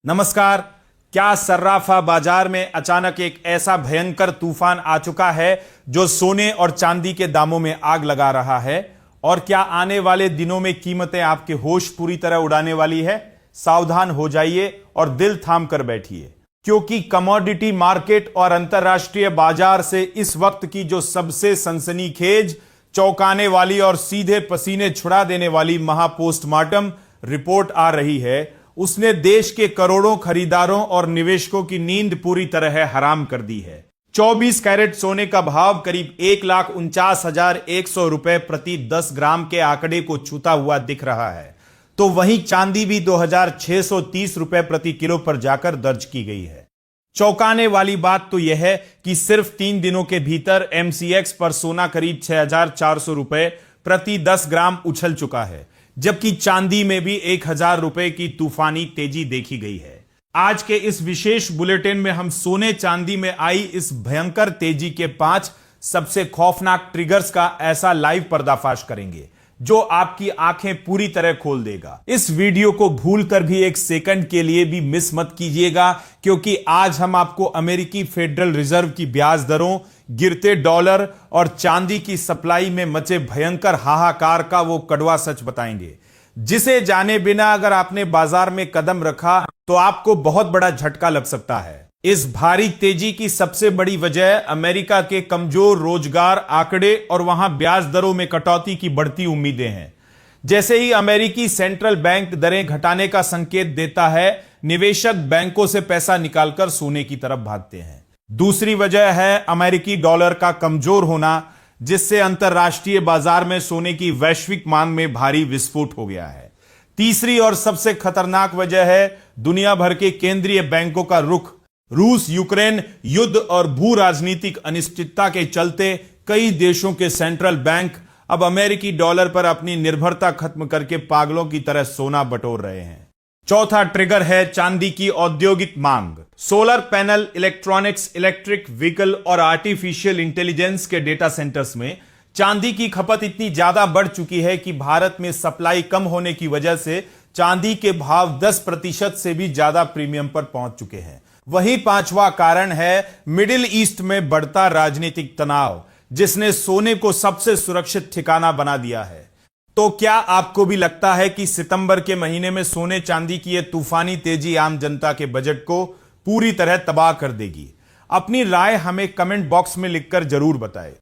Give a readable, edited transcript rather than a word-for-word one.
नमस्कार। क्या सर्राफा बाजार में अचानक एक ऐसा भयंकर तूफान आ चुका है जो सोने और चांदी के दामों में आग लगा रहा है? और क्या आने वाले दिनों में कीमतें आपके होश पूरी तरह उड़ाने वाली है? सावधान हो जाइए और दिल थाम कर बैठिए, क्योंकि कमोडिटी मार्केट और अंतरराष्ट्रीय बाजार से इस वक्त की जो सबसे सनसनीखेज, चौंकाने वाली और सीधे पसीने छुड़ा देने वाली महापोस्टमार्टम रिपोर्ट आ रही है, उसने देश के करोड़ों खरीदारों और निवेशकों की नींद पूरी तरह हराम कर दी है। 24 कैरेट सोने का भाव करीब 1,49,100 रुपए प्रति 10 ग्राम के आंकड़े को छूता हुआ दिख रहा है, तो वहीं चांदी भी 2,630 रुपए प्रति किलो पर जाकर दर्ज की गई है। चौंकाने वाली बात तो यह है कि सिर्फ 3 दिनों के भीतर एमसीएक्स पर सोना करीब 6,400 रुपए प्रति 10 ग्राम उछल चुका है, जबकि चांदी में भी 1,000 रुपए की तूफानी तेजी देखी गई है। आज के इस विशेष बुलेटिन में हम सोने चांदी में आई इस भयंकर तेजी के 5 सबसे खौफनाक ट्रिगर्स का ऐसा लाइव पर्दाफाश करेंगे जो आपकी आंखें पूरी तरह खोल देगा। इस वीडियो को भूलकर भी एक सेकंड के लिए भी मिस मत कीजिएगा, क्योंकि आज हम आपको अमेरिकी फेडरल रिजर्व की ब्याज दरों, गिरते डॉलर और चांदी की सप्लाई में मचे भयंकर हाहाकार का वो कड़वा सच बताएंगे, जिसे जाने बिना अगर आपने बाजार में कदम रखा तो आपको बहुत बड़ा झटका लग सकता है। इस भारी तेजी की सबसे बड़ी वजह अमेरिका के कमजोर रोजगार आंकड़े और वहां ब्याज दरों में कटौती की बढ़ती उम्मीदें हैं। जैसे ही अमेरिकी सेंट्रल बैंक दरें घटाने का संकेत देता है, निवेशक बैंकों से पैसा निकालकर सोने की तरफ भागते हैं। दूसरी वजह है अमेरिकी डॉलर का कमजोर होना, जिससे अंतरराष्ट्रीय बाजार में सोने की वैश्विक मांग में भारी विस्फोट हो गया है। तीसरी और सबसे खतरनाक वजह है दुनिया भर के केंद्रीय बैंकों का रुख। रूस यूक्रेन युद्ध और भू राजनीतिक अनिश्चितता के चलते कई देशों के सेंट्रल बैंक अब अमेरिकी डॉलर पर अपनी निर्भरता खत्म करके पागलों की तरह सोना बटोर रहे हैं। चौथा ट्रिगर है चांदी की औद्योगिक मांग। Solar panel, electronics, electric vehicle और आर्टिफिशियल इंटेलिजेंस के डेटा सेंटर्स में चांदी की खपत इतनी ज्यादा बढ़ चुकी है कि भारत में सप्लाई कम होने की वजह से चांदी के भाव 10% से भी ज्यादा प्रीमियम पर पहुंच चुके हैं। वहीं पांचवा कारण है मिडिल ईस्ट में बढ़ता राजनीतिक तनाव, जिसने सोने को सबसे सुरक्षित ठिकाना बना दिया है। तो क्या आपको भी लगता है कि सितंबर के महीने में सोने चांदी की यह तूफानी तेजी आम जनता के बजट को पूरी तरह तबाह कर देगी? अपनी राय हमें कमेंट बॉक्स में लिखकर जरूर बताएं।